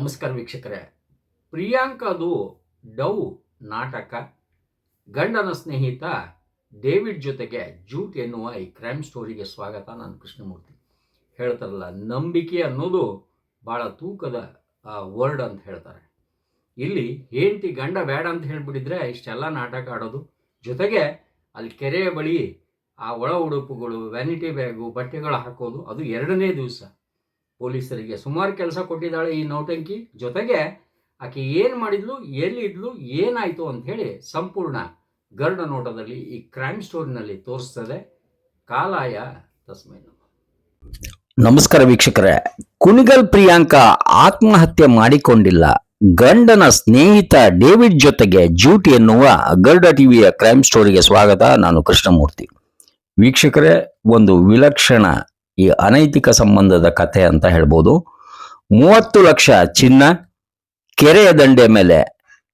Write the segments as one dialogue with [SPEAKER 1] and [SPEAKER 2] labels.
[SPEAKER 1] ನಮಸ್ಕಾರ ವೀಕ್ಷಕರೇ. ಪ್ರಿಯಾಂಕಾದು ಡವ್ ನಾಟಕ ಗಂಡನ ಸ್ನೇಹಿತ ಡೇವಿಡ್ ಜೊತೆಗೆ ಜೂಟ್ ಎನ್ನುವ ಈ ಕ್ರೈಮ್ ಸ್ಟೋರಿಗೆ ಸ್ವಾಗತ. ನಾನು ಕೃಷ್ಣಮೂರ್ತಿ. ಹೇಳ್ತಾರಲ್ಲ, ನಂಬಿಕೆ ಅನ್ನೋದು ಭಾಳ ತೂಕದ ವರ್ಡ್ ಅಂತ ಹೇಳ್ತಾರೆ. ಇಲ್ಲಿ ಹೆಂಡತಿ ಗಂಡ ಬೇಡ ಅಂತ ಹೇಳಿಬಿಟ್ಟಿದ್ರೆ ಇಷ್ಟೆಲ್ಲ ನಾಟಕ ಆಡೋದು, ಜೊತೆಗೆ ಅಲ್ಲಿ ಕೆರೆಯ ಬಳಿ ಆ ಒಳ ಉಡುಪುಗಳು, ವ್ಯಾನಿಟಿ ಬ್ಯಾಗು, ಬಟ್ಟೆಗಳು ಹಾಕೋದು, ಅದು ಎರಡನೇ ದಿವಸ. ಪೊಲೀಸರಿಗೆ ಸುಮಾರು ಕೆಲಸ ಕೊಟ್ಟಿದ್ದಾಳೆ ಈ ನೌಟಂಕಿ. ಜೊತೆಗೆ ಆಕೆ ಏನು ಮಾಡಿದ್ಲು, ಎಲ್ಲಿದ್ಲು, ಏನಾಯಿತು ಅಂಥೇಳಿ ಸಂಪೂರ್ಣ ಗರುಡ ನೋಟದಲ್ಲಿ ಈ ಕ್ರೈಮ್ ಸ್ಟೋರಿನಲ್ಲಿ ತೋರಿಸ್ತದೆ. ಕಾಲಾಯ ತಸ್ಮೈ ನಮಃ.
[SPEAKER 2] ನಮಸ್ಕಾರ ವೀಕ್ಷಕರೇ. ಕುಣಿಗಲ್ ಪ್ರಿಯಾಂಕಾ ಆತ್ಮಹತ್ಯೆ ಮಾಡಿಕೊಂಡಿಲ್ಲ, ಗಂಡನ ಸ್ನೇಹಿತ ಡೇವಿಡ್ ಜೊತೆಗೆ ಜೂಟ್ ಎನ್ನುವ ಗರುಡ ಟಿವಿಯ ಕ್ರೈಮ್ ಸ್ಟೋರಿಗೆ ಸ್ವಾಗತ. ನಾನು ಕೃಷ್ಣಮೂರ್ತಿ. ವೀಕ್ಷಕರೇ, ಒಂದು ವಿಲಕ್ಷಣ ಈ ಅನೈತಿಕ ಸಂಬಂಧದ ಕಥೆ ಅಂತ ಹೇಳ್ಬೋದು. 30 ಲಕ್ಷ ಚಿನ್ನ, ಕೆರೆಯ ದಂಡೆ ಮೇಲೆ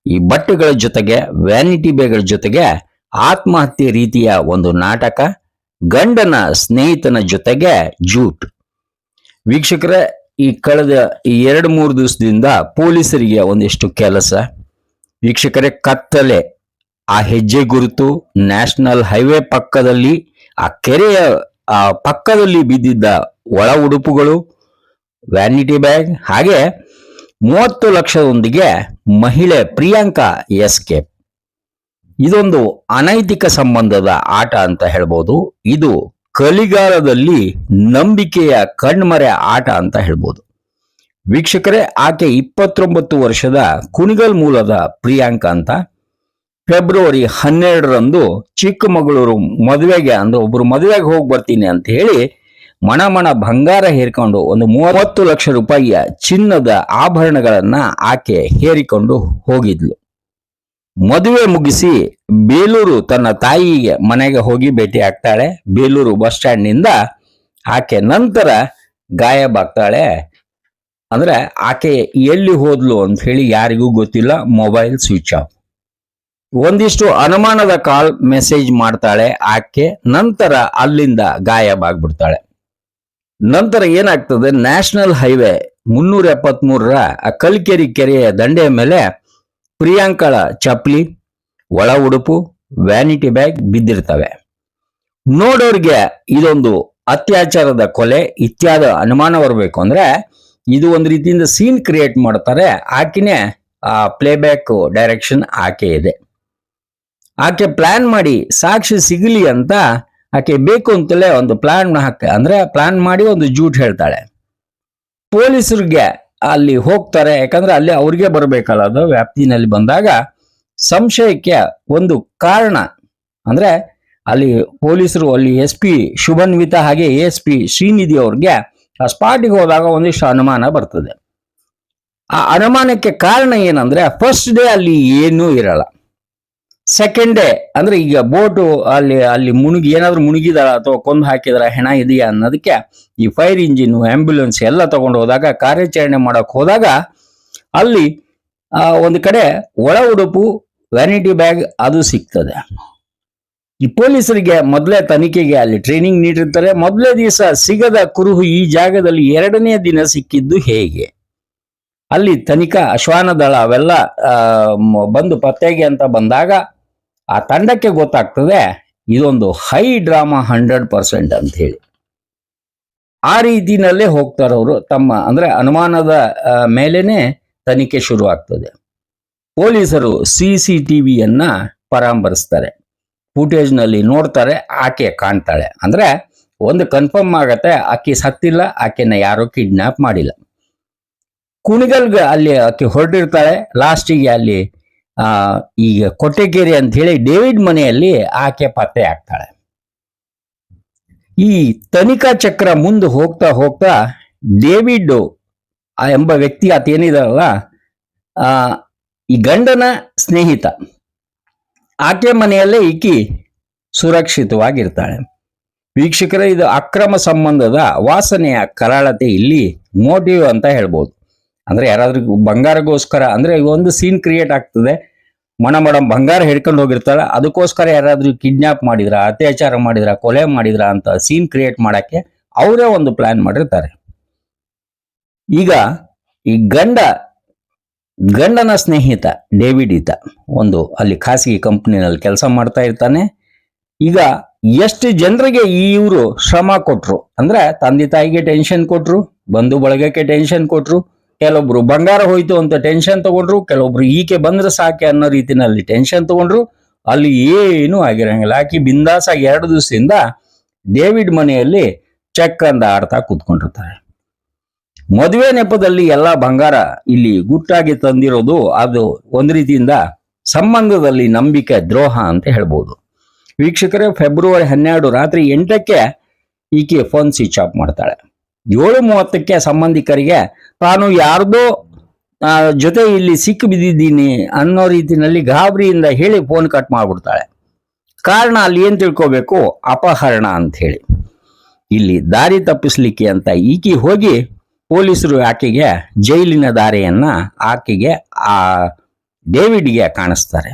[SPEAKER 2] ಈ ಬಟ್ಟೆಗಳ ಜೊತೆಗೆ ವ್ಯಾನಿಟಿ ಬ್ಯಾಗ್ಗಳ ಜೊತೆಗೆ ಆತ್ಮಹತ್ಯೆ ರೀತಿಯ ಒಂದು ನಾಟಕ, ಗಂಡನ ಸ್ನೇಹಿತನ ಜೊತೆಗೆ ಜೂಟ್. ವೀಕ್ಷಕರೇ, ಈ ಕಳೆದ 2-3 ದಿವಸದಿಂದ ಪೊಲೀಸರಿಗೆ ಒಂದಿಷ್ಟು ಕೆಲಸ. ವೀಕ್ಷಕರೇ, ಕತ್ತಲೆ, ಆ ಹೆಜ್ಜೆ ಗುರುತು, ನ್ಯಾಷನಲ್ ಹೈವೇ ಪಕ್ಕದಲ್ಲಿ ಆ ಕೆರೆಯ ಪಕ್ಕದಲ್ಲಿ ಬಿದ್ದಿದ್ದ ಒಳ ಉಡುಪುಗಳು, ವ್ಯಾನಿಟಿ ಬ್ಯಾಗ್, ಹಾಗೆ 30 ಲಕ್ಷದೊಂದಿಗೆ ಮಹಿಳೆ ಪ್ರಿಯಾಂಕಾ ಎಸ್ಕೇಪ್. ಇದೊಂದು ಅನೈತಿಕ ಸಂಬಂಧದ ಆಟ ಅಂತ ಹೇಳ್ಬೋದು. ಇದು ಕಲಿಗಾಲದಲ್ಲಿ ನಂಬಿಕೆಯ ಕಣ್ಮರೆ ಆಟ ಅಂತ ಹೇಳ್ಬೋದು. ವೀಕ್ಷಕರೇ, ಆಕೆ 29 ವರ್ಷದ ಕುಣಿಗಲ್ ಮೂಲದ ಪ್ರಿಯಾಂಕಾ ಅಂತ. ಫೆಬ್ರವರಿ 12ರಂದು ಚಿಕ್ಕಮಗಳೂರು ಮದುವೆಗೆ, ಅಂದ್ರೆ ಒಬ್ರು ಮದುವೆಗೆ ಹೋಗಿ ಬರ್ತೀನಿ ಅಂತ ಹೇಳಿ ಮಣ ಬಂಗಾರ ಹೇರಿಕೊಂಡು ಒಂದು 30 ಲಕ್ಷ ರೂಪಾಯಿಯ ಚಿನ್ನದ ಆಭರಣಗಳನ್ನ ಆಕೆ ಹೇರಿಕೊಂಡು ಹೋಗಿದ್ಲು. ಮದುವೆ ಮುಗಿಸಿ ಬೇಲೂರು ತನ್ನ ತಾಯಿಗೆ ಮನೆಗೆ ಹೋಗಿ ಭೇಟಿ ಆಗ್ತಾಳೆ. ಬೇಲೂರು ಬಸ್ ಸ್ಟ್ಯಾಂಡ್ ನಿಂದ ಆಕೆ ನಂತರ ಗಾಯಬಾಗ್ತಾಳೆ. ಅಂದ್ರೆ ಆಕೆ ಎಲ್ಲಿ ಹೋದ್ಲು ಅಂತ ಹೇಳಿ ಯಾರಿಗೂ ಗೊತ್ತಿಲ್ಲ. Mobile switch off. ಒಂದಿಷ್ಟು ಅನುಮಾನದ ಕಾಲ್ ಮೆಸೇಜ್ ಮಾಡ್ತಾಳೆ ಆಕೆ. ನಂತರ ಅಲ್ಲಿಂದ ಗಾಯಬಾಗ್ಬಿಡ್ತಾಳೆ. ನಂತರ ಏನಾಗ್ತದೆ, ನ್ಯಾಷನಲ್ ಹೈವೇ 373ರ ಕಲ್ಕೆರಿ ಕೆರೆಯ ದಂಡೆಯ ಮೇಲೆ ಪ್ರಿಯಾಂಕಳ ಚಪ್ಪಲಿ, ಒಳ ಉಡುಪು, ವ್ಯಾನಿಟಿ ಬ್ಯಾಗ್ ಬಿದ್ದಿರ್ತವೆ. ನೋಡೋರ್ಗೆ ಇದೊಂದು ಅತ್ಯಾಚಾರದ ಕೊಲೆ ಇತ್ಯಾದಿ ಅನುಮಾನ ಬರಬೇಕು ಅಂದ್ರೆ ಇದು ಒಂದು ರೀತಿಯಿಂದ ಸೀನ್ ಕ್ರಿಯೇಟ್ ಮಾಡ್ತಾರೆ. ಆಕೆನೇ ಪ್ಲೇಬ್ಯಾಕ್ ಡೈರೆಕ್ಷನ್ ಆಕೆ ಇದೆ. ಆಕೆ ಪ್ಲಾನ್ ಮಾಡಿ ಸಾಕ್ಷಿ ಸಿಗಲಿ ಅಂತ ಆಕೆ ಬೇಕು ಅಂತಲೇ ಒಂದು ಪ್ಲಾನ್ ಮಾಡಿ ಒಂದು ಜೂಟ್ ಹೇಳ್ತಾಳೆ. ಪೊಲೀಸರಿಗೆ ಅಲ್ಲಿ ಹೋಗ್ತಾರೆ, ಯಾಕಂದ್ರೆ ಅಲ್ಲಿ ಅವ್ರಿಗೆ ಬರಬೇಕಲ್ಲ, ಅದು ವ್ಯಾಪ್ತಿನಲ್ಲಿ ಬಂದಾಗ ಸಂಶಯಕ್ಕೆ ಒಂದು ಕಾರಣ. ಅಂದ್ರೆ ಅಲ್ಲಿ ಪೊಲೀಸರು, ಅಲ್ಲಿ SP ಶುಭನ್ವಿತಾ ಹಾಗೆ ASP ಶ್ರೀನಿಧಿ ಅವ್ರಿಗೆ ಆ ಸ್ಪಾಟಿಗೆ ಹೋದಾಗ ಒಂದಿಷ್ಟು ಅನುಮಾನ ಬರ್ತದೆ. ಆ ಅನುಮಾನಕ್ಕೆ ಕಾರಣ ಏನಂದ್ರೆ, ಫಸ್ಟ್ ಡೇ ಅಲ್ಲಿ ಏನೂ ಇರಲ್ಲ. ಸೆಕೆಂಡ್ ಡೇ ಅಂದ್ರೆ ಈಗ ಬೋಟು ಅಲ್ಲಿ ಮುಳುಗಿ ಏನಾದ್ರು ಮುಳುಗಿದಾರ ಅಥವಾ ಕೊಂದು ಹಾಕಿದಾರ, ಹೆಣ ಇದೆಯಾ ಅನ್ನೋದಕ್ಕೆ ಈ ಫೈರ್ ಇಂಜಿನ್, ಆಂಬ್ಯುಲೆನ್ಸ್ ಎಲ್ಲ ತಗೊಂಡು ಹೋದಾಗ, ಕಾರ್ಯಾಚರಣೆ ಮಾಡಕ್ ಹೋದಾಗ ಅಲ್ಲಿ ಒಂದು ಕಡೆ ಒಳ ಉಡುಪು, ವ್ಯಾನಿಟಿ ಬ್ಯಾಗ್ ಅದು ಸಿಗ್ತದೆ. ಈ ಪೊಲೀಸರಿಗೆ ಮೊದಲೇ ತನಿಖೆಗೆ ಅಲ್ಲಿ ಟ್ರೈನಿಂಗ್ ನೀಡಿರ್ತಾರೆ. ಮೊದಲೇ ದಿವಸ ಸಿಗದ ಕುರುಹು ಈ ಜಾಗದಲ್ಲಿ 2ನೇ ದಿನ ಸಿಕ್ಕಿದ್ದು ಹೇಗೆ? ಅಲ್ಲಿ ತನಿಖಾ ಶ್ವಾನ ದಳ ಅವೆಲ್ಲ ಬಂದು ಪತ್ತೆಗೆ ಅಂತ ಬಂದಾಗ ಆ ತಂಡಕ್ಕೆ ಗೊತ್ತಾಗ್ತದೆ ಇದೊಂದು ಹೈ ಡ್ರಾಮಾ 100% ಅಂತ ಹೇಳಿ. ಆ ರೀತಿನಲ್ಲೇ ಹೋಗ್ತಾರವರು. ತಮ್ಮ ಅಂದ್ರೆ ಅನುಮಾನದ ಮೇಲೇನೆ ತನಿಖೆ ಶುರು ಆಗ್ತದೆ. ಪೊಲೀಸರು CCTVಯನ್ನ ಪರಾಮರ್ಶಿಸ್ತಾರೆ. ಫುಟೇಜ್ನಲ್ಲಿ ನೋಡ್ತಾರೆ, ಆಕೆ ಕಾಣ್ತಾಳೆ. ಅಂದ್ರೆ ಒಂದು ಕನ್ಫರ್ಮ್ ಆಗತ್ತೆ, ಆಕೆ ಸತ್ತಿಲ್ಲ, ಆಕೆನ ಯಾರೋ ಕಿಡ್ನಾಪ್ ಮಾಡಿಲ್ಲ. ಕುಣಿಗಲ್ಗೆ ಅಲ್ಲಿ ಆಕೆ ಹೊರಟಿರ್ತಾಳೆ. ಲಾಸ್ಟಿಗೆ ಅಲ್ಲಿ ಈಗ ಕೊಟ್ಟೆಕೆರೆ ಅಂತ ಹೇಳಿ ಡೇವಿಡ್ ಮನೆಯಲ್ಲಿ ಆಕೆ ಪತ್ತೆ ಆಗ್ತಾಳೆ. ಈ ತನಿಖಾ ಚಕ್ರ ಮುಂದೆ ಹೋಗ್ತಾ ಹೋಗ್ತಾ ಡೇವಿಡ್ ಎಂಬ ವ್ಯಕ್ತಿ ಆತೇನಿದಾರಲ್ಲ, ಈ ಗಂಡನ ಸ್ನೇಹಿತ, ಆಕೆ ಮನೆಯಲ್ಲೇ ಈಕಿ ಸುರಕ್ಷಿತವಾಗಿರ್ತಾಳೆ. ವೀಕ್ಷಕರೇ, ಇದು ಅಕ್ರಮ ಸಂಬಂಧದ ವಾಸನೆಯ ಕರಾಳತೆ ಇಲ್ಲಿ ಮೋಟಿವ್ ಅಂತ ಹೇಳ್ಬೋದು. ಅಂದ್ರೆ ಯಾರಾದ್ರೂ ಬಂಗಾರಗೋಸ್ಕರ, ಅಂದ್ರೆ ಒಂದು ಸೀನ್ ಕ್ರಿಯೇಟ್ ಆಗ್ತದೆ. ಮಣ ಬಂಗಾರ ಹಿಡ್ಕೊಂಡು ಹೋಗಿರ್ತಾರ, ಅದಕ್ಕೋಸ್ಕರ ಯಾರಾದ್ರೂ ಕಿಡ್ನಾಪ್ ಮಾಡಿದ್ರ, ಅತ್ಯಾಚಾರ ಮಾಡಿದ್ರ, ಕೊಲೆ ಮಾಡಿದ್ರ ಅಂತ ಸೀನ್ ಕ್ರಿಯೇಟ್ ಮಾಡಕ್ಕೆ ಅವರೇ ಒಂದು ಪ್ಲಾನ್ ಮಾಡಿರ್ತಾರೆ. ಈಗ ಈ ಗಂಡ ಗಂಡನ ಸ್ನೇಹಿತ ಡೇವಿಡ್ ಈತ ಒಂದು ಅಲ್ಲಿ ಖಾಸಗಿ ಕಂಪ್ನಿನಲ್ಲಿ ಕೆಲಸ ಮಾಡ್ತಾ ಇರ್ತಾನೆ. ಈಗ ಎಷ್ಟು ಜನರಿಗೆ ಇವರು ಶ್ರಮ ಕೊಟ್ರು ಅಂದ್ರೆ ತಂದೆ ತಾಯಿಗೆ ಟೆನ್ಷನ್ ಕೊಟ್ರು, ಬಂಧು ಬಳಗಕ್ಕೆ ಟೆನ್ಷನ್ ಕೊಟ್ರು, ಕೆಲವೊಬ್ರು ಬಂಗಾರ ಹೋಯ್ತು ಅಂತ ಟೆನ್ಷನ್ ತಗೊಂಡ್ರು, ಕೆಲವೊಬ್ರು ಈಕೆ ಬಂದ್ರೆ ಸಾಕೆ ಅನ್ನೋ ರೀತಿನಲ್ಲಿ ಟೆನ್ಷನ್ ತಗೊಂಡ್ರು. ಅಲ್ಲಿ ಏನೂ ಆಗಿರಂಗಿಲ್ಲ. ಆಕಿ ಬಿಂದಾಸಾಗಿ 2 ದಿವಸದಿಂದ ಡೇವಿಡ್ ಮನೆಯಲ್ಲಿ ಚೆಕ್ ಅಂದ ಆಡ್ತಾ ಕೂತ್ಕೊಂಡಿರ್ತಾರೆ. ಮದುವೆ ನೆಪದಲ್ಲಿ ಎಲ್ಲ ಬಂಗಾರ ಇಲ್ಲಿ ಗುಟ್ಟಾಗಿ ತಂದಿರೋದು ಅದು ಒಂದು ರೀತಿಯಿಂದ ಸಂಬಂಧದಲ್ಲಿ ನಂಬಿಕೆ ದ್ರೋಹ ಅಂತ ಹೇಳ್ಬೋದು. ವೀಕ್ಷಕರೇ, ಫೆಬ್ರವರಿ 12 ರಾತ್ರಿ 8ಕ್ಕೆ ಈಕೆ ಫೋನ್ ಸ್ವಿಚ್ ಆಫ್ ಮಾಡ್ತಾಳೆ. 7:30ಕ್ಕೆ ಸಂಬಂಧಿಕರಿಗೆ ತಾನು ಯಾರ್ದೋ ಜೊತೆ ಇಲ್ಲಿ ಸಿಕ್ಕಿ ಬಿದ್ದಿದ್ದೀನಿ ಅನ್ನೋ ರೀತಿಯಲ್ಲಿ ಗಾಬರಿಯಿಂದ ಹೇಳಿ ಫೋನ್ ಕಟ್ ಮಾಡ್ಬಿಡ್ತಾಳೆ. ಕಾರಣ ಅಲ್ಲಿ ಏನ್ ತಿಳ್ಕೋಬೇಕು, ಅಪಹರಣ ಅಂತ ಹೇಳಿ. ಇಲ್ಲಿ ದಾರಿ ತಪ್ಪಿಸ್ಲಿಕ್ಕೆ ಅಂತ ಈಕೆ ಹೋಗಿ ಪೊಲೀಸರು ಆಕೆಗೆ ಜೈಲಿನ ದಾರಿಯನ್ನ ಆಕೆಗೆ ಆ ಡೇವಿಡ್ಗೆ ಕಾಣಿಸ್ತಾರೆ.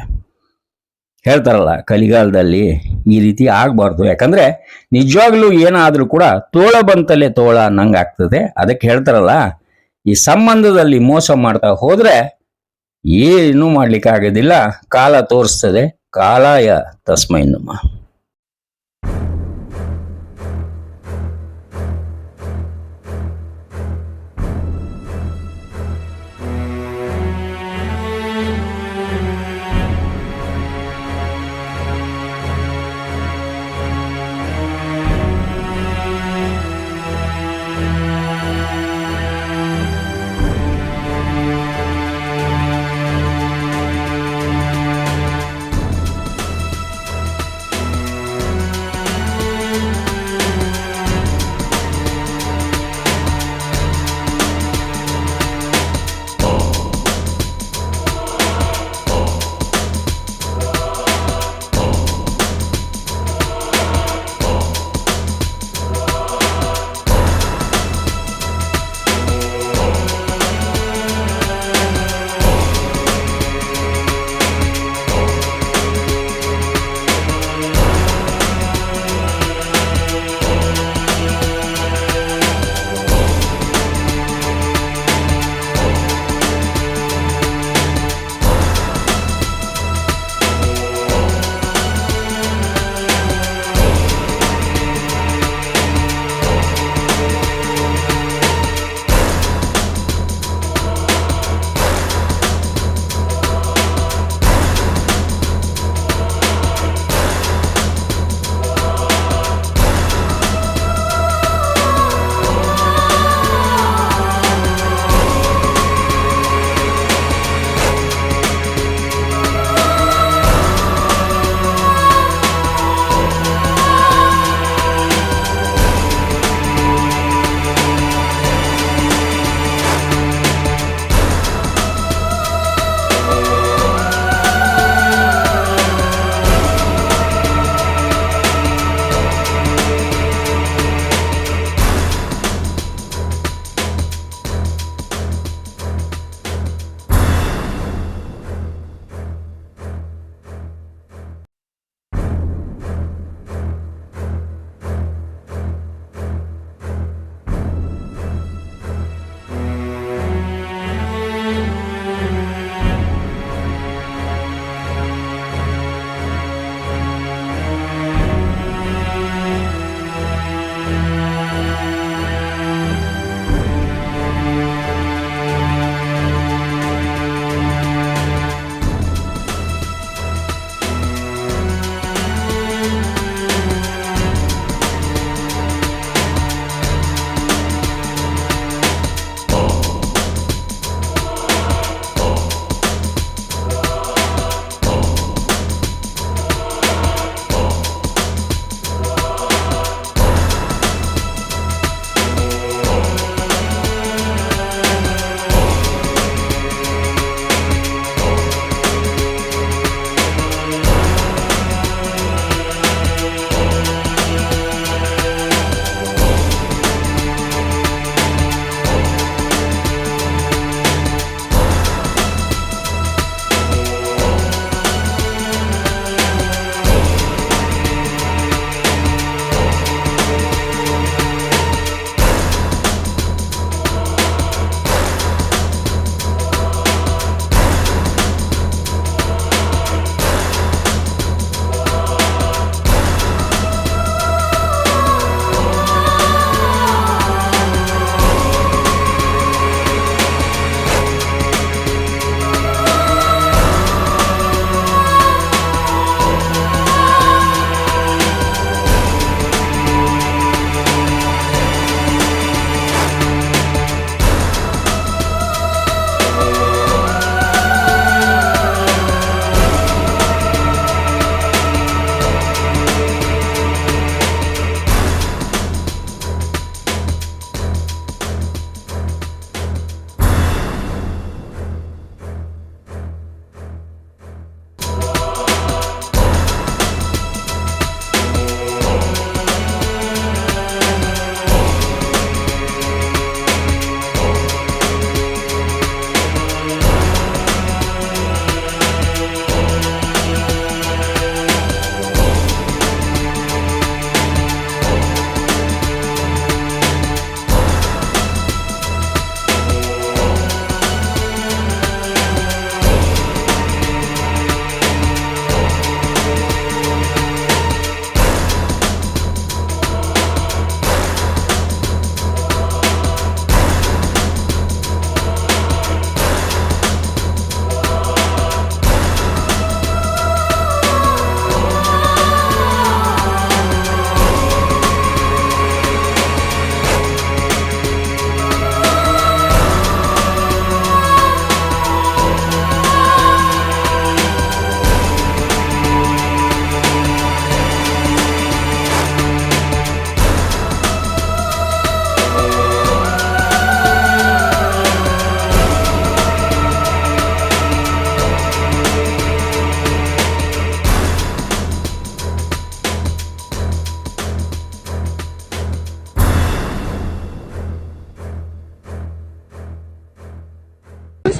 [SPEAKER 2] ಹೇಳ್ತಾರಲ್ಲ, ಕಲಿಗಾಲದಲ್ಲಿ ಈ ರೀತಿ ಆಗ್ಬಾರ್ದು. ಯಾಕಂದ್ರೆ ನಿಜವಾಗ್ಲೂ ಏನಾದ್ರೂ ಕೂಡ ತೋಳ ಬಂತಲೇ ತೋಳ ಅನ್ನಂಗೆ ಆಗ್ತದೆ. ಅದಕ್ಕೆ ಹೇಳ್ತಾರಲ್ಲ, ಈ ಸಂಬಂಧದಲ್ಲಿ ಮೋಸ ಮಾಡ್ತಾ ಹೋದ್ರೆ ಏನು ಮಾಡ್ಲಿಕ್ಕೆ ಆಗೋದಿಲ್ಲ, ಕಾಲ ತೋರಿಸ್ತದೆ. ಕಾಲಾಯ ತಸ್ಮೈ ನಮಃ.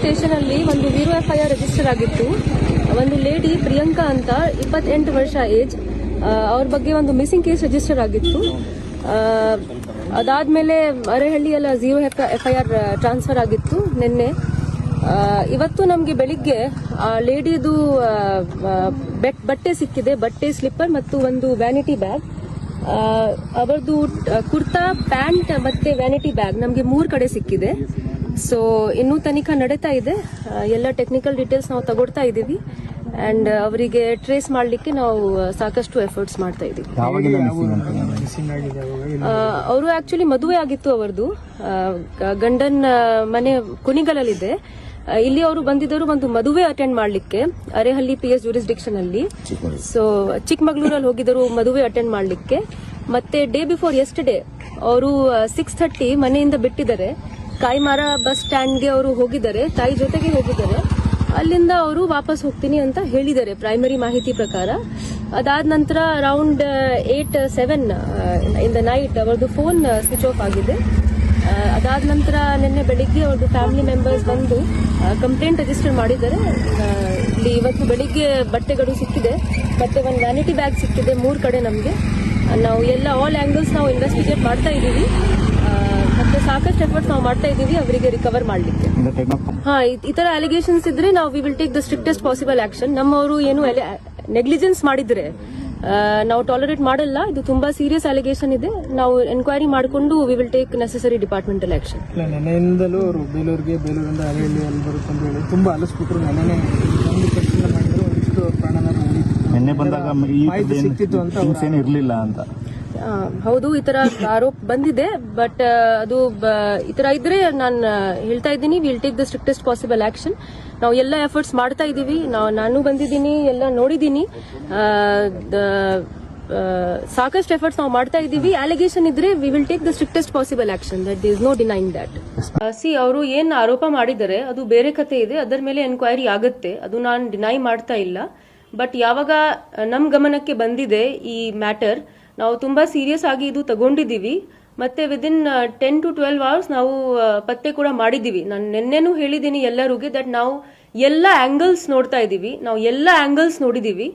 [SPEAKER 3] ಸ್ಟೇಷನ್ ಅಲ್ಲಿ ಒಂದು 0 FIR ರಿಜಿಸ್ಟರ್ ಆಗಿತ್ತು. ಒಂದು ಲೇಡಿ ಪ್ರಿಯಾಂಕಾ ಅಂತ 28 ವರ್ಷ ಏಜ್, ಅವ್ರ ಬಗ್ಗೆ ಒಂದು ಮಿಸ್ಸಿಂಗ್ ಕೇಸ್ ರಿಜಿಸ್ಟರ್ ಆಗಿತ್ತು. ಅದಾದ್ಮೇಲೆ ಅರೆಹಳ್ಳಿಯೆಲ್ಲ 0 FIR ಟ್ರಾನ್ಸ್ಫರ್ ಆಗಿತ್ತು ನಿನ್ನೆ. ಇವತ್ತು ನಮಗೆ ಬೆಳಿಗ್ಗೆ ಆ ಲೇಡಿದು ಬಟ್ಟೆ ಸಿಕ್ಕಿದೆ, ಬಟ್ಟೆ, ಸ್ಲಿಪ್ಪರ್ ಮತ್ತು ಒಂದು ವ್ಯಾನಿಟಿ ಬ್ಯಾಗ್. ಅವರದು ಕುರ್ತಾ, ಪ್ಯಾಂಟ್ ಮತ್ತೆ ವ್ಯಾನಿಟಿ ಬ್ಯಾಗ್ ನಮಗೆ 3 ಕಡೆ ಸಿಕ್ಕಿದೆ. ಸೊ ಇನ್ನೂ ತನಿಖಾ ನಡೀತಾ ಇದೆ. ಎಲ್ಲ ಟೆಕ್ನಿಕಲ್ ಡೀಟೇಲ್ಸ್ ನಾವು ತಗೊಳ್ತಾ ಇದ್ದೀವಿ ಅಂಡ್ ಅವರಿಗೆ ಟ್ರೇಸ್ ಮಾಡಲಿಕ್ಕೆ ನಾವು ಸಾಕಷ್ಟು ಎಫರ್ಟ್ಸ್ ಮಾಡ್ತಾ ಇದ್ದೀವಿ. ಅವರು ಆಕ್ಚುಲಿ ಮದುವೆ ಆಗಿತ್ತು, ಅವರದು ಗಂಡನ್ ಮನೆ ಕುಣಿಗಲಲ್ಲಿದೆ. ಇಲ್ಲಿ ಅವರು ಬಂದಿದ್ದರು ಒಂದು ಮದುವೆ ಅಟೆಂಡ್ ಮಾಡ್ಲಿಕ್ಕೆ ಅರೆಹಳ್ಳಿ PS ಜೂರಿಸ್ಡಿಕ್ಷನ್ ಅಲ್ಲಿ. ಸೊ ಚಿಕ್ಕಮಗಳೂರಲ್ಲಿ ಹೋಗಿದ್ದರು ಮದುವೆ ಅಟೆಂಡ್ ಮಾಡ್ಲಿಕ್ಕೆ. ಮತ್ತೆ ಡೇ ಬಿಫೋರ್ ಯೆಸ್ಟರ್ಡೇ ಅವರು 6:30 ಮನೆಯಿಂದ ಬಿಟ್ಟಿದ್ದಾರೆ. ಕಾಯಿಮಾರ ಬಸ್ ಸ್ಟ್ಯಾಂಡ್ಗೆ ಅವರು ಹೋಗಿದ್ದಾರೆ, ತಾಯಿ ಜೊತೆಗೆ ಹೋಗಿದ್ದಾರೆ. ಅಲ್ಲಿಂದ ಅವರು ವಾಪಸ್ ಹೋಗ್ತೀನಿ ಅಂತ ಹೇಳಿದ್ದಾರೆ ಪ್ರೈಮರಿ ಮಾಹಿತಿ ಪ್ರಕಾರ. ಅದಾದ ನಂತರ ಅರೌಂಡ್ 8-7 ಇನ್ ದ ನೈಟ್ ಅವರದು ಫೋನ್ ಸ್ವಿಚ್ ಆಫ್ ಆಗಿದೆ. ಅದಾದ ನಂತರ ನಿನ್ನೆ ಬೆಳಿಗ್ಗೆ ಅವ್ರದ್ದು ಫ್ಯಾಮಿಲಿ ಮೆಂಬರ್ಸ್ ಬಂದು ಕಂಪ್ಲೇಂಟ್ ರಿಜಿಸ್ಟರ್ ಮಾಡಿದ್ದಾರೆ. ಇಲ್ಲಿ ಇವತ್ತು ಬೆಳಿಗ್ಗೆ ಬಟ್ಟೆಗಳು ಸಿಕ್ಕಿದೆ, ಮತ್ತೆ ಒಂದು ವ್ಯಾನಿಟಿ ಬ್ಯಾಗ್ ಸಿಕ್ಕಿದೆ 3 ಕಡೆ. ನಮಗೆ ನಾವು ಎಲ್ಲ ಆಲ್ ಆಂಗಲ್ಸ್ ನಾವು ಇನ್ವೆಸ್ಟಿಗೇಟ್ ಮಾಡ್ತಾ ಇದ್ದೀವಿ, ಮತ್ತೆ ಸಾಕಷ್ಟು ಎಫರ್ಟ್ಸ್ ನಾವು ಮಾಡ್ತಾ ಇದ್ದೀವಿ ಅವರಿಗೆ ರಿಕವರ್ ಮಾಡಲಿಕ್ಕೆ. ಈ ತರ ಅಲಿಗೇಷನ್ಸ್ ಇದ್ರೆ ನಾವು we will take the strictest possible action. ನಮ್ಮವರು ಏನು ನೆಗ್ಲಿಜೆನ್ಸ್ ಮಾಡಿದ್ರೆ ನಾವು ಟಾಲರೇಟ್ ಮಾಡಲ್ಲ. ಇದು ತುಂಬಾ ಸೀರಿಯಸ್ ಅಲಿಗೇಷನ್ ಇದೆ. ನಾವು ಎನ್ಕ್ವೈರಿ ಮಾಡಿಕೊಂಡು we will take necessary departmental action.
[SPEAKER 4] ನೆನೆಯಿಂದಲೂ ಅವರು ಬೇಲೂರಿಂದ ಅರಹಳ್ಳಿ ಅಲ್ಲಿ ಬರುತ್ತೆ ಅಂತ ಹೇಳಿ ತುಂಬಾ ಅಲಸ್ಬಿಟ್ರು. ನೆನೆ ಮಾಡಿದ್ರು, ಇಷ್ಟು ಪ್ರಾಣನ
[SPEAKER 5] ನಿನ್ನೆ ಬಂದಾಗ ಸಿಕ್ತಿತ್ತು ಅಂತ ಇರಲಿಲ್ಲ ಅಂತ.
[SPEAKER 3] ಹೌದು, ಈ ತರ ಆರೋಪ ಬಂದಿದೆ. ಬಟ್ ಅದು ಈ ತರ ಇದ್ರೆ ನಾನು ಹೇಳ್ತಾ ಇದ್ದೀನಿ, will take the strictest possible action. ನಾವು ಎಲ್ಲ ಎಫರ್ಟ್ಸ್ ಮಾಡ್ತಾ ಇದ್ದೀವಿ. ನಾನು ಬಂದಿದ್ದೀನಿ, ಎಲ್ಲ ನೋಡಿದ್ದೀನಿ. ಸಾಕಷ್ಟು ಎಫರ್ಟ್ಸ್ ನಾವು ಮಾಡ್ತಾ ಇದ್ದೀವಿ. ಅಲಿಗೇಷನ್ ಇದ್ರೆ we will take the strictest possible action. That is no denying that. ಅವರು ಏನ್ ಆರೋಪ ಮಾಡಿದ್ದಾರೆ ಅದು ಬೇರೆ ಕತೆ ಇದೆ, ಅದರ ಮೇಲೆ ಎನ್ಕ್ವೈರಿ ಆಗುತ್ತೆ. ಅದು ನಾನು ಡಿನೈ ಮಾಡ್ತಾ ಇಲ್ಲ. ಬಟ್ ಯಾವಾಗ ನಮ್ ಗಮನಕ್ಕೆ ಬಂದಿದೆ ಈ ಮ್ಯಾಟರ್, ನಾವು ತುಂಬಾ ಸೀರಿಯಸ್ ಆಗಿ ಇದು ತಗೊಂಡಿದ್ದೀವಿ. ಮತ್ತೆ ವಿದಿನ್ 10 to 12 hours ನಾವು ಪತ್ತೆ ಕೂಡ ಮಾಡಿದ್ದೀವಿ. ನಾನು ನಿನ್ನೆನೂ ಹೇಳಿದ್ದೀನಿ ಎಲ್ಲರಿಗೂ ದಟ್ ನಾವು ಎಲ್ಲ ಆಂಗಲ್ಸ್ ನೋಡ್ತಾ ಇದ್ದೀವಿ, ನಾವು ಎಲ್ಲ ಆಂಗಲ್ಸ್ ನೋಡಿದ್ದೀವಿ.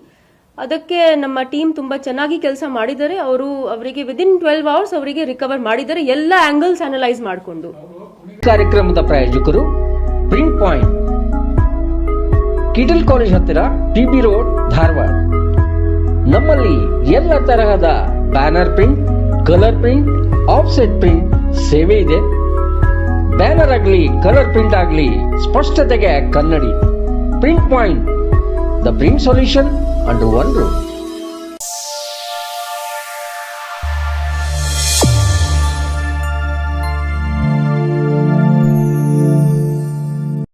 [SPEAKER 3] ಅದಕ್ಕೆ ನಮ್ಮ ಟೀಮ್ ತುಂಬಾ ಚೆನ್ನಾಗಿ ಕೆಲಸ ಮಾಡಿದ್ದಾರೆ. ಅವರಿಗೆ ವಿದಿನ್ 12 hours ಅವರಿಗೆ ರಿಕವರ್ ಮಾಡಿದ್ದಾರೆ, ಎಲ್ಲ ಆಂಗಲ್ಸ್ ಅನಲೈಸ್ ಮಾಡಿಕೊಂಡು.
[SPEAKER 2] ಕಾರ್ಯಕ್ರಮದ ಪ್ರಾಯೋಜಕರು ಪ್ರಿಂಟ್ ಪಾಯಿಂಟ್, ಕಿಟಲ್ ಕಾಲೇಜ್ ಹತ್ತಿರ, TB ರೋಡ್, ಧಾರವಾಡ. ನಮ್ಮಲ್ಲಿ ಎಲ್ಲ ತರಹದ banner print, colour print, offset print ಸೇವೆ ಇದೆ. ಬ್ಯಾನರ್ ಆಗಲಿ, ಕಲರ್ ಪ್ರಿಂಟ್ ಆಗಲಿ, ಸ್ಪಷ್ಟತೆಗೆ ಕನ್ನಡಿ. Print point, the print solution under one roof.